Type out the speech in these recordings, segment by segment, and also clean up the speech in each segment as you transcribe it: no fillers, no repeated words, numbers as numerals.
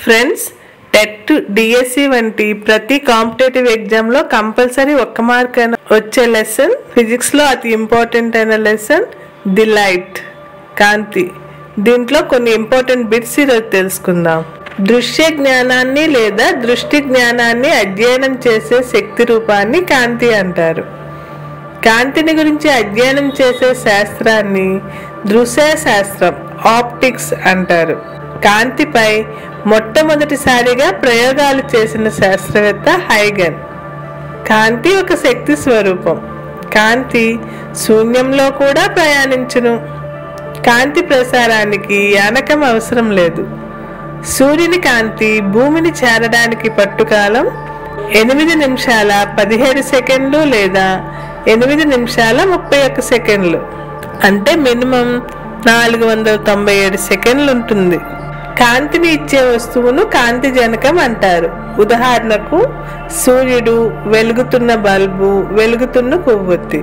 Friends, TET, DSC వంటి ప్రతి competitive ఎగ్జామ్లో కంపల్సరీ ఒక్క మార్క్ అయినా వచ్చే లెసన్, ఫిజిక్స్లో అతి ఇంపార్టెంట్ అయిన లెసన్ ది లైట్, కాంతి. దీంట్లో కొన్ని ఇంపార్టెంట్ బిట్స్ ఈరోజు తెలుసుకుందాం. దృశ్య జ్ఞానాన్ని లేదా దృష్టి జ్ఞానాన్ని అధ్యయనం చేసే శక్తి రూపాన్ని కాంతి అంటారు. కాంతిని గురించి అధ్యయనం చేసే శాస్త్రాన్ని దృశ్య శాస్త్రం, ఆప్టిక్స్ అంటారు. కాంతిపై మొట్టమొదటిసారిగా ప్రయోగాలు చేసిన శాస్త్రవేత్త హైగన్. కాంతి ఒక శక్తి స్వరూపం. కాంతి శూన్యంలో కూడా ప్రయాణించును. కాంతి ప్రసారానికి యానకం అవసరం లేదు. సూర్యుని కాంతి భూమిని చేరడానికి పట్టుకాలం 8 నిమిషాల 17 సెకండ్లు లేదా 8 నిమిషాల 31 సెకండ్లు, అంటే మినిమం 497 సెకండ్లు ఉంటుంది. కాంతిని ఇచ్చే వస్తువును కాంతి జనకం అంటారు. ఉదాహరణకు సూర్యుడు, వెలుగుతున్న బల్బు, వెలుగుతున్న కొవ్వొత్తి.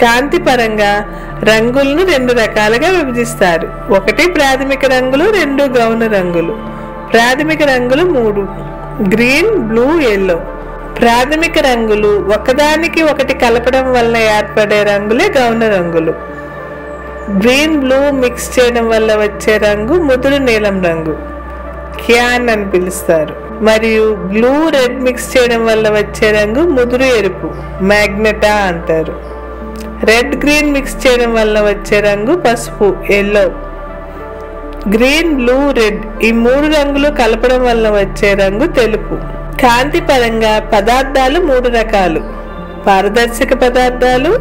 కాంతి పరంగా రంగులను 2 రకాలుగా విభజిస్తారు. ఒకటి ప్రాథమిక రంగులు, 2 గౌణ రంగులు. ప్రాథమిక రంగులు 3: గ్రీన్, బ్లూ, ఎల్లో. ప్రాథమిక రంగులు ఒకదానికి ఒకటి కలపడం వల్ల ఏర్పడే రంగులే గౌణ రంగులు. గ్రీన్, బ్లూ మిక్స్ చేయడం వల్ల వచ్చే రంగు ముదురు నీలం రంగు, క్యాన్ అని పిలుస్తారు. మరియు బ్లూ, రెడ్ మిక్స్ చేయడం వల్ల వచ్చే రంగు ముదురు ఎరుపు, మ్యాగ్నెటా అంటారు. రెడ్, గ్రీన్ మిక్స్ చేయడం వల్ల వచ్చే రంగు పసుపు, ఎల్లో. గ్రీన్, బ్లూ, రెడ్ ఈ 3 రంగులు కలపడం వల్ల వచ్చే రంగు తెలుపు. కాంతి పరంగా పదార్థాలు 3 రకాలు: పారదర్శక పదార్థాలు,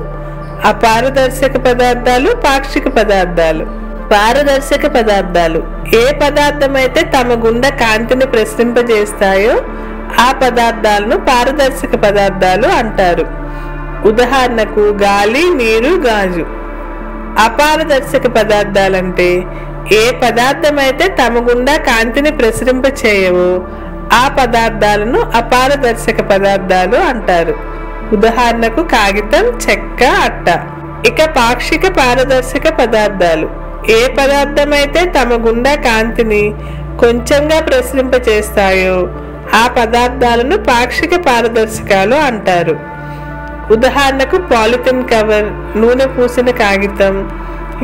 అపారదర్శక పదార్థాలు, పాక్షిక పదార్థాలు. పారదర్శక పదార్థాలు ఏ పదార్థం అయితే తమ గుండా కాంతిని ప్రసరింపజేస్తాయో ఆ పదార్థాలను పారదర్శక పదార్థాలు అంటారు. ఉదాహరణకు గాలి, నీరు, గాజు. అపారదర్శక పదార్థాలంటే ఏ పదార్థం అయితే తమ గుండా కాంతిని ప్రసరింపచేయవో ఆ పదార్థాలను అపారదర్శక పదార్థాలు అంటారు. ఉదాహరణకు కాగితం, చెక్క, అట్ట. ఇక పాక్షిక పారదర్శక పదార్థాలు ఏ పదార్థం అయితే తమ గుండా కాంతిని కొంచెంగా ప్రసరింపచేస్తాయో ఆ పదార్థాలను పాక్షిక పారదర్శకాలు అంటారు. ఉదాహరణకు పాలిథిన్ కవర్, నూనె పూసిన కాగితం,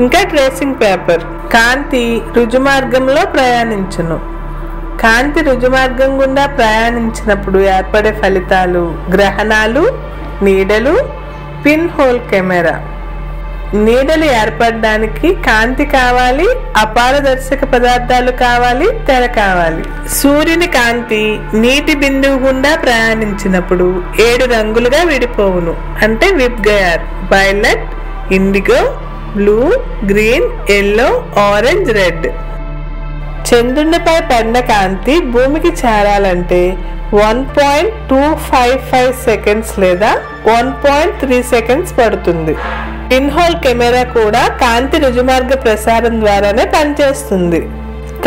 ఇంకా ట్రేసింగ్ పేపర్. కాంతి రుజుమార్గంలో ప్రయాణించును. కాంతి రుజుమార్గం గుండా ప్రయాణించినప్పుడు ఏర్పడే ఫలితాలు గ్రహణాలు, నీడలు, పిన్ హోల్ కెమెరా. నీడలు ఏర్పడడానికి కాంతి కావాలి, అపారదర్శక పదార్థాలు కావాలి, తెర కావాలి. సూర్యుని కాంతి నీటి బిందువు గుండా ప్రయాణించినప్పుడు 7 రంగులుగా విడిపోవును, అంటే VIBGYOR: violet, indigo, blue, green, yellow, orange, red. చంద్రునిపై పడిన కాంతి భూమికి చేరాలంటే 1.255 సెకండ్స్ లేదా 1.3 సెకండ్స్ పడుతుంది. పిన్హోల్ కెమెరా కూడా కాంతి రుజుమార్గ ప్రసారం ద్వారానే పనిచేస్తుంది.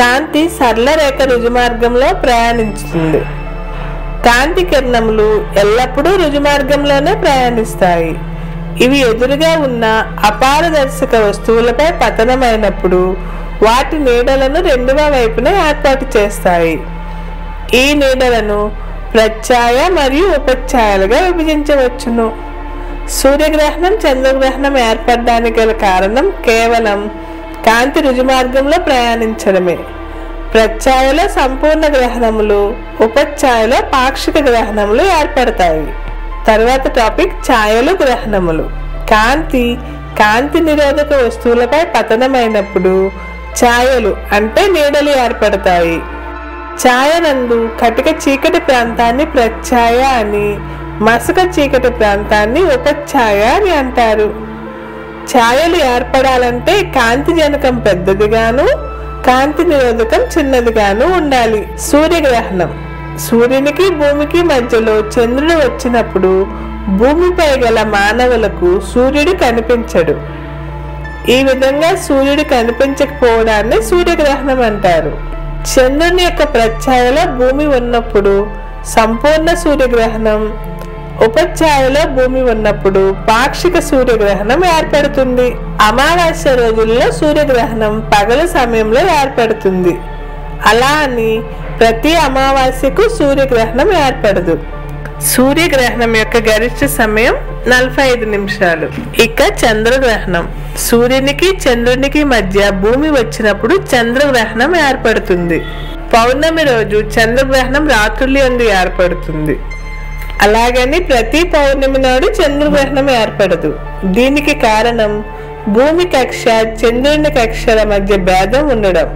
కాంతి సరళ రేఖ రుజుమార్గంలో ప్రయాణించుతుంది. కాంతి కిరణములు ఎల్లప్పుడూ రుజుమార్గంలోనే ప్రయాణిస్తాయి. ఇవి ఎదురుగా ఉన్న అపారదర్శక వస్తువులపై పతనమైనప్పుడు వాటి నీడలను 2వ వైపున ఏర్పాటు చేస్తాయి. ఈ నీడలను ప్రత్యాయ మరియు ఉపఛాయలుగా విభజించవచ్చును. సూర్యగ్రహణం, చంద్రగ్రహణం ఏర్పడడానికి గల కారణం కేవలం కాంతి రుజుమార్గంలో ప్రయాణించడమే. ప్రత్యాయలో సంపూర్ణ గ్రహణములు, ఉపఛాయలో పాక్షిక గ్రహణములు ఏర్పడతాయి. తర్వాత టాపిక్ ఛాయలు, గ్రహణములు. కాంతి నిరోధక వస్తువులపై పతనమైనప్పుడు ఛాయలు అంటే నీడలు ఏర్పడతాయి. ఛాయనందు కటిక చీకటి ప్రాంతాన్ని ప్రత్యాయ అని, మసక చీకటి ప్రాంతాన్ని ఉపఛాయ అని అంటారు. ఛాయలు ఏర్పడాలంటే కాంతి జనకం పెద్దదిగాను, కాంతి నిరోధకం చిన్నదిగాను ఉండాలి. సూర్యగ్రహణం సూర్యునికి భూమికి మధ్యలో చంద్రుడు వచ్చినప్పుడు భూమిపై గల మానవులకు సూర్యుడు కనిపించడు. ఈ విధంగా సూర్యుడు కనిపించకపోవడాన్ని సూర్యగ్రహణం అంటారు. చంద్రుని యొక్క ప్రత్యాయలో భూమి ఉన్నప్పుడు సంపూర్ణ సూర్యగ్రహణం, ఉపఛాయలో భూమి ఉన్నప్పుడు పాక్షిక సూర్యగ్రహణం ఏర్పడుతుంది. అమావాస్య రోజుల్లో సూర్యగ్రహణం పగలు సమయంలో ఏర్పడుతుంది. అలా అని ప్రతి అమావాస్యకు సూర్యగ్రహణం ఏర్పడదు. సూర్యగ్రహణం యొక్క గరిష్ట సమయం 45 నిమిషాలు. ఇక చంద్రగ్రహణం. సూర్యునికి చంద్రునికి మధ్య భూమి వచ్చినప్పుడు చంద్రగ్రహణం ఏర్పడుతుంది. పౌర్ణమి రోజు చంద్రగ్రహణం రాత్రులు యందు ఏర్పడుతుంది. అలాగని ప్రతి పౌర్ణమి నాడు చంద్రగ్రహణం ఏర్పడదు. దీనికి కారణం భూమి కక్ష చంద్రుని కక్షల మధ్య భేదం ఉండడం.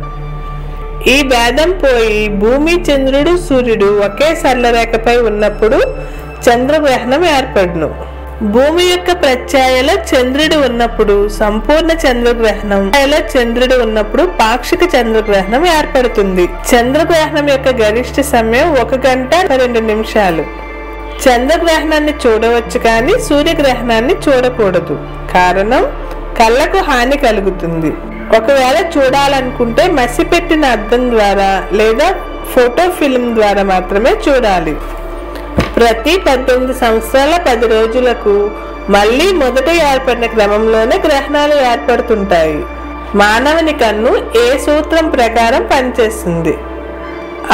ఈ భేదం పోయి భూమి, చంద్రుడు, సూర్యుడు ఒకే సరళరేఖపై ఉన్నప్పుడు చంద్రగ్రహణం ఏర్పడును. భూమి యొక్క ప్రత్యయలో చంద్రుడు ఉన్నప్పుడు సంపూర్ణ చంద్రగ్రహణం, చంద్రుడు ఉన్నప్పుడు పాక్షిక చంద్రగ్రహణం ఏర్పడుతుంది. చంద్రగ్రహణం యొక్క గరిష్ట సమయం 1 గంట 2 నిమిషాలు. చంద్రగ్రహణాన్ని చూడవచ్చు కానీ సూర్యగ్రహణాన్ని చూడకూడదు. కారణం కళ్ళకు హాని కలుగుతుంది. ఒకవేళ చూడాలనుకుంటే మసిపెట్టిన అద్దం ద్వారా లేదా ఫోటో ఫిల్మ్ ద్వారా మాత్రమే చూడాలి. ప్రతి 18 సంవత్సరాల 10 రోజులకు మళ్ళీ మొదట ఏర్పడిన క్రమంలోనే గ్రహణాలు ఏర్పడుతుంటాయి. మానవుని కన్ను ఏ సూత్రం ప్రకారం పనిచేస్తుంది?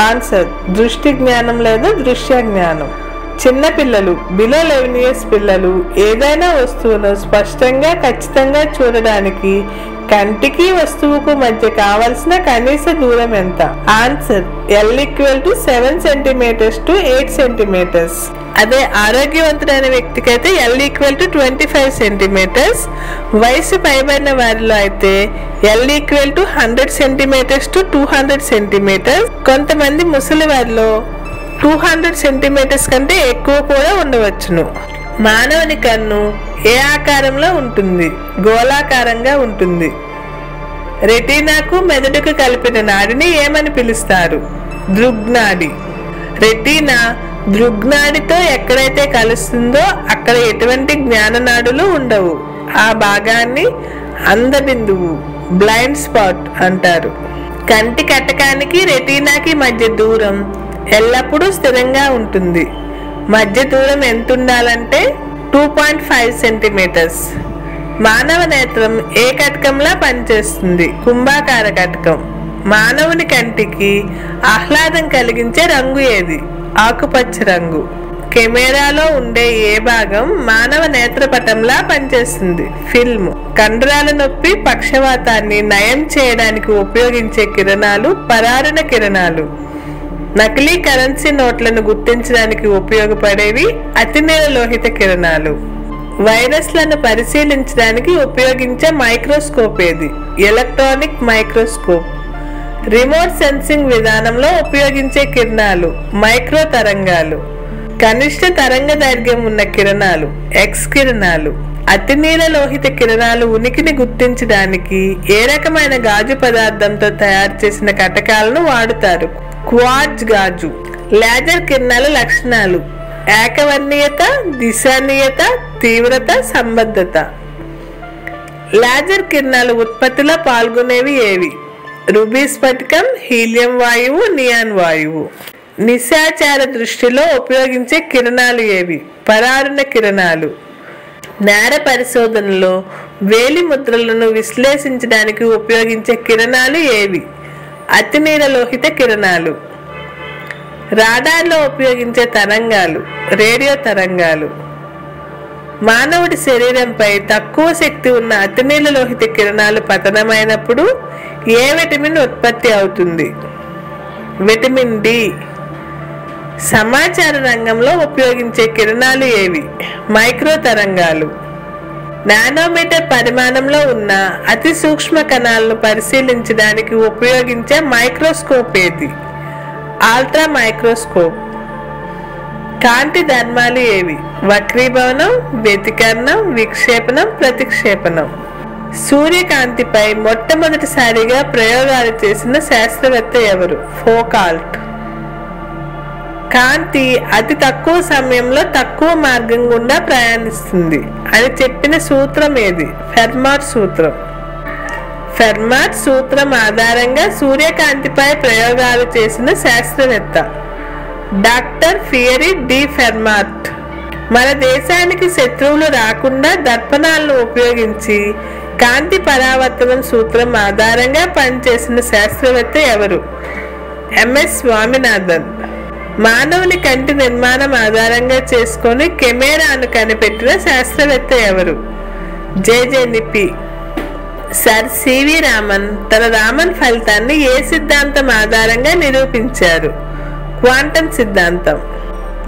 ఆన్సర్ దృష్టి జ్ఞానం లేదా దృశ్య జ్ఞానం. చిన్నపిల్లలు బిలో 11 years పిల్లలు ఏదైనా వస్తువును స్పష్టంగా ఖచ్చితంగా చూడడానికి కంటికి వస్తువుకు మధ్య కావలసిన కనీస దూరం ఎంత? Answer L = 7 centimeters to 8 centimeters. అదే ఆరోగ్యవంతుడైన వ్యక్తికి అయితే L = 25 centimeters. వయసు పైబడిన వారిలో అయితే L = 100 centimeters to 200 centimeters. కొంతమంది ముసలి వారిలో 200 centimeters కంటే ఎక్కువ కూడా ఉండవచ్చును. మానవుని కన్ను ఏ ఆకారంలో ఉంటుంది? గోళాకారంగా ఉంటుంది. రెటీనాకు మెదడుకు కలిపిన నాడిని ఏమని పిలుస్తారు? దృగ్నాడి. రెటీనా దృగ్నాడితో ఎక్కడైతే కలుస్తుందో అక్కడ ఎటువంటి జ్ఞాననాడులు ఉండవు. ఆ భాగాన్ని అందబిందువు, బ్లైండ్ స్పాట్ అంటారు. కంటి కటకానికి రెటీనాకి మధ్య దూరం ఎల్లప్పుడూ స్థిరంగా ఉంటుంది. మధ్య దూరం ఎంత ఉండాలంటే 2.5 centimeters. మానవ నేత్రం ఏ కటకంలా పనిచేస్తుంది? కుంభాకార కటకం. మానవుని కంటికి ఆహ్లాదం కలిగించే రంగు ఏది? ఆకుపచ్చ రంగు. కెమెరాలో ఉండే ఏ భాగం మానవ నేత్రపటంలా పనిచేస్తుంది? ఫిల్మ్. కండరాల నొప్పి, పక్షవాతాన్ని నయం చేయడానికి ఉపయోగించే కిరణాలు పరారుణ కిరణాలు. నకిలీ కరెన్సీ నోట్లను గుర్తించడానికి ఉపయోగపడేవి అతినీల లోహిత కిరణాలు. వైరస్లను పరిశీలించడానికి ఉపయోగించే మైక్రోస్కోప్ ఏది? Electronic microscope. రిమోట్ సెన్సింగ్ విధానంలో ఉపయోగించే కిరణాలు మైక్రో తరంగాలు. కనిష్ట తరంగ దైర్ఘ్యం ఉన్న కిరణాలు ఎక్స్ కిరణాలు. అతినీల లోహిత కిరణాలు ఉనికిని గుర్తించడానికి ఏ రకమైన గాజు పదార్థంతో తయారు చేసిన కటకాలను వాడుతారు? క్వార్ట్జ్ గాజు. లేజర్ కిరణాల లక్షణాలు ఏకవర్ణీయత, దిశానీయత, తీవ్రత, సంబద్ధత. లేజర్ కిరణాల ఉత్పత్తిలో పాల్గొనేవి ఏవి? రుబీ స్ఫటికం, హీలియం వాయువు, నియాన్ వాయువు. నిశాచార దృష్టిలో ఉపయోగించే కిరణాలు ఏవి? పరారుణ కిరణాలు. నేర పరిశోధనలో వేలి ముద్రలను విశ్లేషించడానికి ఉపయోగించే కిరణాలు ఏవి? అతినీల లోహిత కిరణాలు. రాడార్లో ఉపయోగించే తరంగాలు రేడియో తరంగాలు. మానవుడి శరీరంపై తక్కువ శక్తి ఉన్న అతినీల లోహిత కిరణాలు పతనమైనప్పుడు ఏ విటమిన్ ఉత్పత్తి అవుతుంది? Vitamin D. సమాచార రంగంలో ఉపయోగించే కిరణాలు ఏవి? మైక్రో తరంగాలు. నానోమీటర్ పరిమాణంలో ఉన్న అతి సూక్ష్మ కణాలను పరిశీలించడానికి ఉపయోగించే మైక్రోస్కోప్ ఏది? Ultra microscope. కాంతి ధర్మాలు ఏవి? వక్రీభవనం, వ్యతికరణం, విక్షేపణం, ప్రతిక్షేపణం. సూర్యకాంతిపై మొట్టమొదటిసారిగా ప్రయోగాలు చేసిన శాస్త్రవేత్త ఎవరు? ఫోకాల్ట్. కాంతి అతి తక్కువ సమయంలో తక్కువ మార్గం గుండా ప్రయాణిస్తుంది అని చెప్పిన సూత్రం ఏది? ఫెర్మాట్ సూత్రం. ఫెర్మాట్ సూత్రం ఆధారంగా సూర్యకాంతిపై ప్రయోగాలు చేసిన శాస్త్రవేత్త డాక్టర్ ఫియరీ డి ఫెర్మాట్. మన దేశానికి శత్రువులు రాకుండా దర్పణాలను ఉపయోగించి కాంతి పరావర్తనం సూత్రం ఆధారంగా పనిచేసిన శాస్త్రవేత్త ఎవరు? MS స్వామినాథన్. మానవుని కంటి నిర్మాణం ఆధారంగా చేసుకొని కెమెరాను కనిపెట్టిన శాస్త్రవేత్త ఎవరు? JJ నిపి. సర్ CV రామన్ తన రామన్ ఫలితాన్ని ఏ సిద్ధాంతం ఆధారంగా నిరూపించారు? క్వాంటం సిద్ధాంతం.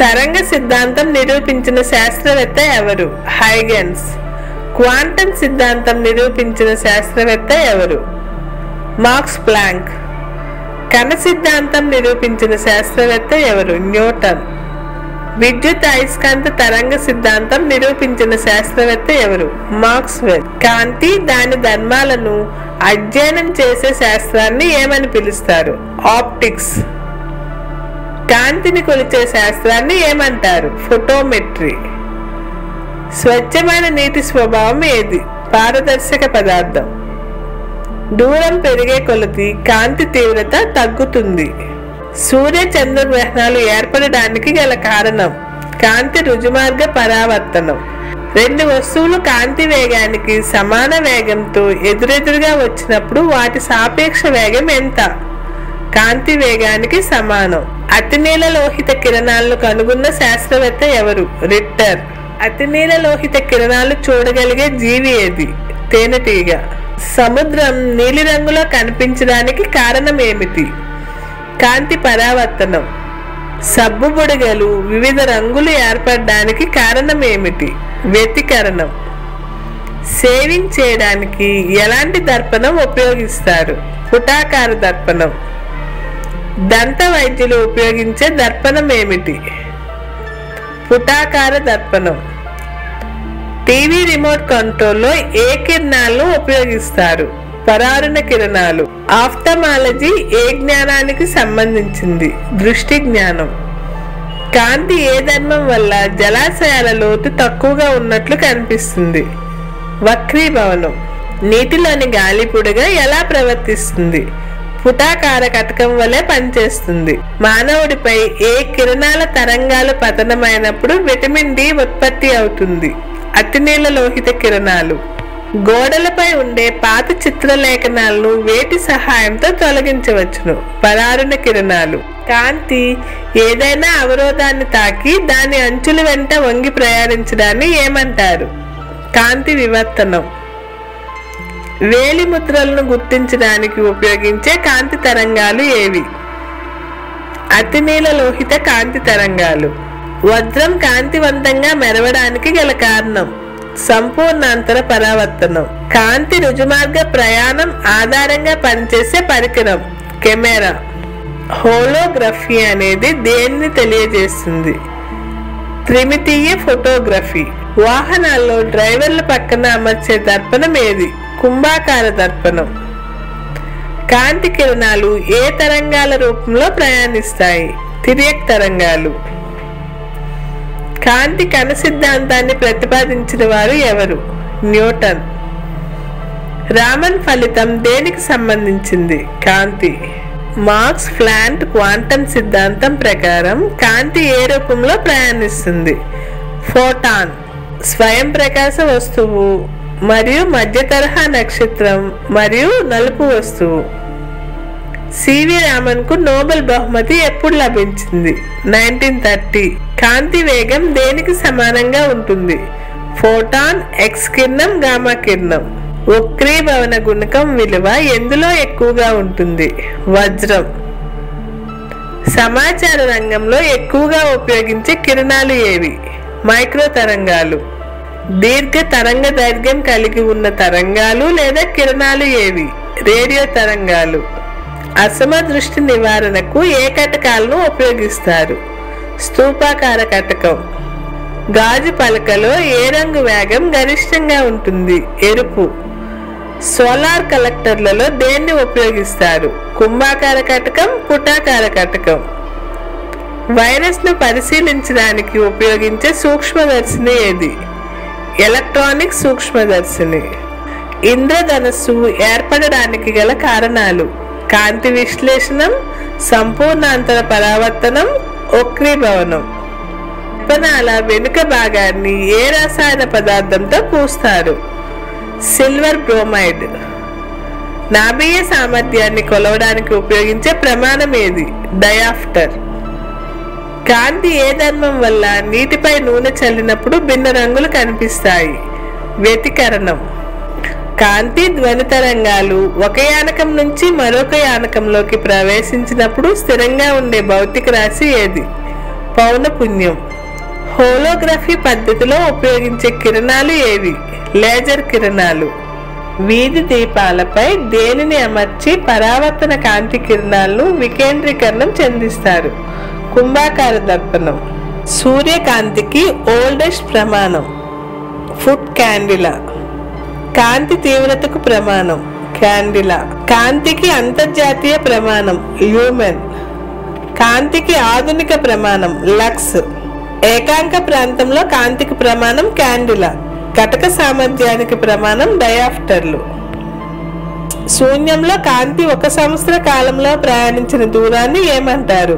తరంగ సిద్ధాంతం నిరూపించిన శాస్త్రవేత్త ఎవరు? హైగెన్స్. క్వాంటం సిద్ధాంతం నిరూపించిన శాస్త్రవేత్త ఎవరు? Max Planck. కణ సిద్ధాంతం నిరూపించిన శాస్త్రవేత్త ఎవరు? న్యూటన్. విద్యుత్ అయస్కాంత తరంగ సిద్ధాంతం నిరూపించిన శాస్త్రవేత్త ఎవరు? మాక్స్వెల్. కాంతి దాని ధర్మాలను అధ్యయనం చేసే శాస్త్రాన్ని ఏమని పిలుస్తారు? ఆప్టిక్స్. కాంతిని కొలిచే శాస్త్రాన్ని ఏమంటారు? ఫోటోమెట్రీ. స్వచ్ఛమైన నీటి స్వభావం ఏది? పారదర్శక పదార్థం. దూరం పెరిగే కొలది కాంతి తీవ్రత తగ్గుతుంది. సూర్య చంద్రగ్రహణాలు ఏర్పడడానికి గల కారణం కాంతి రుజుమార్గ పరావర్తనం. రెండు వస్తువులు కాంతి వేగానికి సమాన వేగంతో ఎదురెదురుగా వచ్చినప్పుడు వాటి సాపేక్ష వేగం ఎంత? కాంతి వేగానికి సమానం. అతినీల లోహిత కిరణాలను కనుగొన్న శాస్త్రవేత్త ఎవరు? రిట్టర్. అతినీల లోహిత కిరణాలు చూడగలిగే జీవి ఏది? తేనెటీగ. సముద్రం నీలిరంగులో కనిపించడానికి కారణం ఏమిటి? కాంతి పరావర్తనం. సబ్బు బుడగలు వివిధ రంగులు ఏర్పడడానికి కారణం ఏమిటి? వ్యతికరణం. సేవింగ్ చేయడానికి ఎలాంటి దర్పణం ఉపయోగిస్తారు? పుటాకార దర్పణం. దంత వైద్యులు ఉపయోగించే దర్పణం ఏమిటి? పుటాకార దర్పణం. టీవీ రిమోట్ కంట్రోల్లో ఏ కిరణాలను ఉపయోగిస్తారు? పరారుణ కిరణాలు. ఆఫ్థమాలజీ ఏ జ్ఞానానికి సంబంధించింది? దృష్టి జ్ఞానం. కాంతి ఏ ధర్మం వల్ల జలాశయాల లోతు తక్కువగా ఉన్నట్లు కనిపిస్తుంది? వక్రీభవనం. నీటిలోని గాలిపుడగా ఎలా ప్రవర్తిస్తుంది? పుటాకార కటకం వలె పనిచేస్తుంది. మానవుడిపై ఏ కిరణాల తరంగాలు పతనమైనప్పుడు విటమిన్ D ఉత్పత్తి అవుతుంది? అతినీల లోహిత కిరణాలు. గోడలపై ఉండే పాత చిత్రలేఖనాలను వేటి సహాయంతో తొలగించవచ్చును? పరారుణ కిరణాలు. కాంతి ఏదైనా అవరోధాన్ని తాకి దాని అంచుల వెంట వంగి ప్రయాణించడాన్ని ఏమంటారు? కాంతి వివర్తనం. వేలి ముద్రలను గుర్తించడానికి ఉపయోగించే కాంతి తరంగాలు ఏవి? అతినీల లోహిత కాంతి తరంగాలు. వజ్రం కాంతివంతంగా మెరవడానికి గల కారణం? సంపూర్ణాంతర పరావర్తనం. కాంతి రుజుమార్గ ప్రయాణం ఆధారంగా పనిచేసే పరికరం? కెమెరా. హోలోగ్రఫీ అనేది దేన్ని తెలియజేస్తుంది? త్రిమితీయ ఫోటోగ్రఫీ. వాహనాల్లో డ్రైవర్ల పక్కన అమర్చే దర్పణం ఏది? కుంభాకార దర్పణం. కాంతి కిరణాలు ఏ తరంగాల రూపంలో ప్రయాణిస్తాయి? తిర్యక్ తరంగాలు. కాంతి కణ సిద్ధాంతాన్ని ప్రతిపాదించిన వారు ఎవరు? న్యూటన్. రామన్ ఫలితం దేనికి సంబంధించింది? కాంతి. మార్క్స్ ప్లాంక్ క్వాంటం సిద్ధాంతం ప్రకారం కాంతి ఏ రూపంలో ప్రయాణిస్తుంది? ఫోటాన్. స్వయం ప్రకాశ వస్తువు మరియు మధ్య తరహా నక్షత్రం మరియు నలుపు వస్తువు. CV రామన్ కు నోబెల్ బహుమతి ఎప్పుడు లభించింది? 1930. కాంతి వేగం దేనికి సమానంగా ఉంటుంది? ఫోటాన్, ఎక్స్ కిరణం, గామా కిరణం. వక్రీభవన గుణకం విలువ ఎందులో ఎక్కువగా ఉంటుంది? వజ్రం. సమాచార రంగంలో ఎక్కువగా ఉపయోగించే కిరణాలు ఏవి? మైక్రో తరంగాలు. దీర్ఘ తరంగ దైర్ఘ్యం కలిగి ఉన్న తరంగాలు లేదా కిరణాలు ఏవి? రేడియో తరంగాలు. అసమదృష్టి నివారణకు ఏ కటకాలను ఉపయోగిస్తారు? స్తూపాకార కటకం. గాజు పలకలో ఏ రంగు వేగం గరిష్టంగా ఉంటుంది? ఎరుపు. సోలార్ కలెక్టర్లలో దేన్ని ఉపయోగిస్తారు? కుంభాకార కటకం, పుటాకార కటకం. వైరస్ ను పరిశీలించడానికి ఉపయోగించే సూక్ష్మదర్శిని ఏది? ఎలక్ట్రానిక్ సూక్ష్మదర్శిని. ఇంద్రధనస్సు ఏర్పడడానికి గల కారణాలు? కాంతి విశ్లేషణం, సంపూర్ణాంతర పరావర్తనం, వక్రీభవనం. దర్పణాల వెనుక భాగాన్ని ఏ రసాయన పదార్థంతో పూస్తారు? Silver bromide. నాభియ సామర్థ్యాన్ని కొలవడానికి ఉపయోగించే ప్రమాణం ఏది? డయాఫ్టర్. కాంతి ఏ ధర్మం వల్ల నీటిపై నూనె చల్లినప్పుడు భిన్న రంగులు కనిపిస్తాయి? వ్యతికరణం. కాంతి ధ్వని తరంగాలు ఒక యానకం నుంచి మరొక యానకంలోకి ప్రవేశించినప్పుడు స్థిరంగా ఉండే భౌతిక రాశి ఏది? పౌనపున్యం. హోలోగ్రఫీ పద్ధతిలో ఉపయోగించే కిరణాలు ఏవి? లేజర్ కిరణాలు. వీధి దీపాలపై దేనిని అమర్చి పరావర్తన కాంతి కిరణాలను వికేంద్రీకరణం చెందిస్తారు? కుంభాకార దర్పణం. సూర్యకాంతికి ఓల్డెస్ట్ ప్రమాణం? ఫుట్ క్యాండిలా. కాంతి తీవ్రతకు ప్రమాణం? క్యాండిలా. కాంతికి అంతర్జాతీయ ప్రమాణం? ల్యూమెన్. కాంతికి ఆధునిక ప్రమాణం? లక్స్. ఏకాంక ప్రాంతంలో కాంతికి ప్రమాణం? క్యాండిలా. కటక సామర్థ్యానికి ప్రమాణం? డయాఫ్టర్లు. శూన్యంలో కాంతి 1 సంవత్సర కాలంలో ప్రయాణించిన దూరాన్ని ఏమంటారు?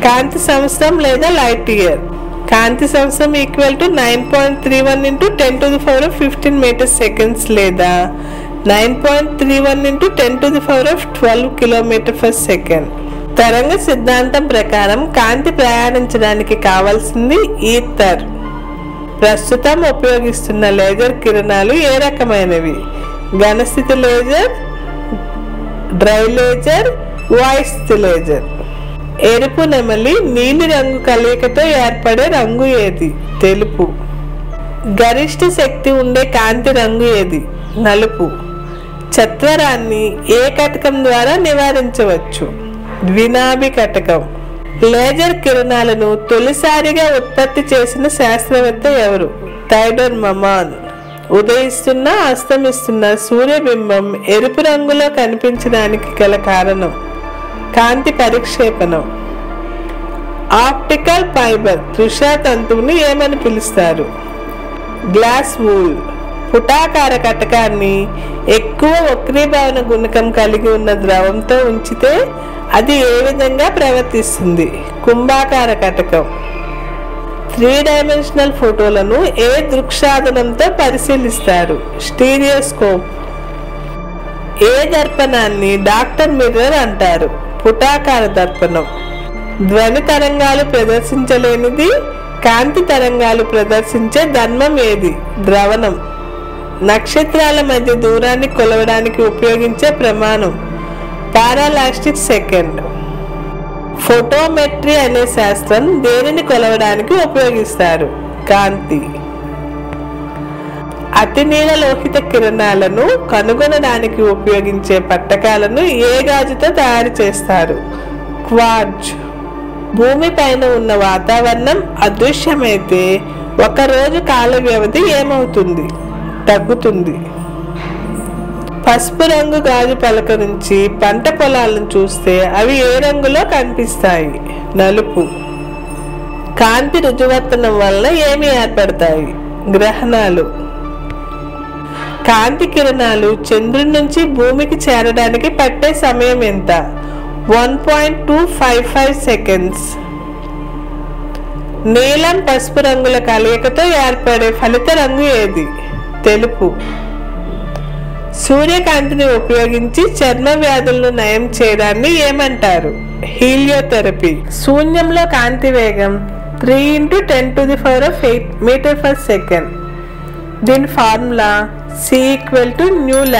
కాంతి సంవత్సరం లేదా లైట్ ఇయర్. కాంతి సంవత్సరం ఈక్వల్ టు 9.31 × 10⁻15 మీటర్ సెకండ్స్ లేదా 9.31 × 10⁻12 కిలోమీటర్ పర్ సెకండ్. తరంగ సిద్ధాంతం ప్రకారం కాంతి ప్రయాణించడానికి కావాల్సింది ఈథర్. ప్రస్తుతం ఉపయోగిస్తున్న లేజర్ కిరణాలు ఏ రకమైనవి? ఘనస్థితి లేజర్, డ్రై లేజర్, వాయుస్థితి లేజర్. ఎరుపు నెమలి నీలి రంగు కలయికతో ఏర్పడే రంగు ఏది? తెలుపు. గరిష్ట శక్తి ఉండే కాంతి రంగు ఏది? నలుపు. చత్వరాన్ని ఏ కటకం ద్వారా నివారించవచ్చు? ద్వినాభి కటకం. లేజర్ కిరణాలను తొలిసారిగా ఉత్పత్తి చేసిన శాస్త్రవేత్త ఎవరు? థైడర్ మమాన్. ఉదయిస్తున్న అస్తమిస్తున్న సూర్యబింబం ఎరుపు రంగులో కనిపించడానికి గల కారణం? కాంతి పరిక్షేపణం. ఆప్టికల్ ఫైబర్ దృశ్య తంతువుని ఏమని పిలుస్తారు? Glass wool. పుటాకార కటకాన్ని ఎక్కువ వక్రీభవన గుణకం కలిగి ఉన్న ద్రవంతో ఉంచితే అది ఏ విధంగా ప్రవర్తిస్తుంది? కుంభాకార కటకం. 3 డైమెన్షనల్ ఫోటోలను ఏ దృక్సాధనంతో పరిశీలిస్తారు? స్టీరియోస్కోప్. ఏ దర్పణాన్ని డాక్టర్ మిర్రర్ అంటారు? పుటాకార దర్పణం. ధ్వని తరంగాలు ప్రదర్శించలేనిది కాంతి తరంగాలు ప్రదర్శించే ధర్మం ఏది? ద్రవణం. నక్షత్రాల మధ్య దూరాన్ని కొలవడానికి ఉపయోగించే ప్రమాణం? పారాలాస్టిక్ సెకండ్. ఫోటోమెట్రీ అనే శాస్త్రం దేనిని కొలవడానికి ఉపయోగిస్తారు? కాంతి. అతి నీలలోహిత కిరణాలను కనుగొనడానికి ఉపయోగించే పట్టకాలను ఏ గాజుతో తయారు చేస్తారు? క్వార్ట్జ్. భూమి పైన ఉన్న వాతావరణం అదృశ్యమైతే 1 రోజు కాల వ్యవధి ఏమవుతుంది? తగ్గుతుంది. పసుపు రంగు గాజు పలక నుంచి పంట పొలాలను చూస్తే అవి ఏ రంగులో కనిపిస్తాయి? నలుపు. కాంతి రుజువర్తనం వలన ఏమి ఏర్పడతాయి? గ్రహణాలు. కాంతి కిరణాలు చంద్రుడి నుంచి భూమికి చేరడానికి పట్టే సమయం ఎంత? 1.255 సెకండ్స్. నీలం పసుపు రంగుల కలయికతో ఏర్పడే ఫలిత రంగు ఏది? తెలుపు. సూర్యకాంతిని ఉపయోగించి చర్మ వ్యాధులను నయం చేయడాన్ని ఏమంటారు? హీలియోథెరపీ. శూన్యంలో కాంతి వేగం 3 × 10⁸ మీటర్ పర్ సెకండ్. దీని ఫార్ములా C = μ λ.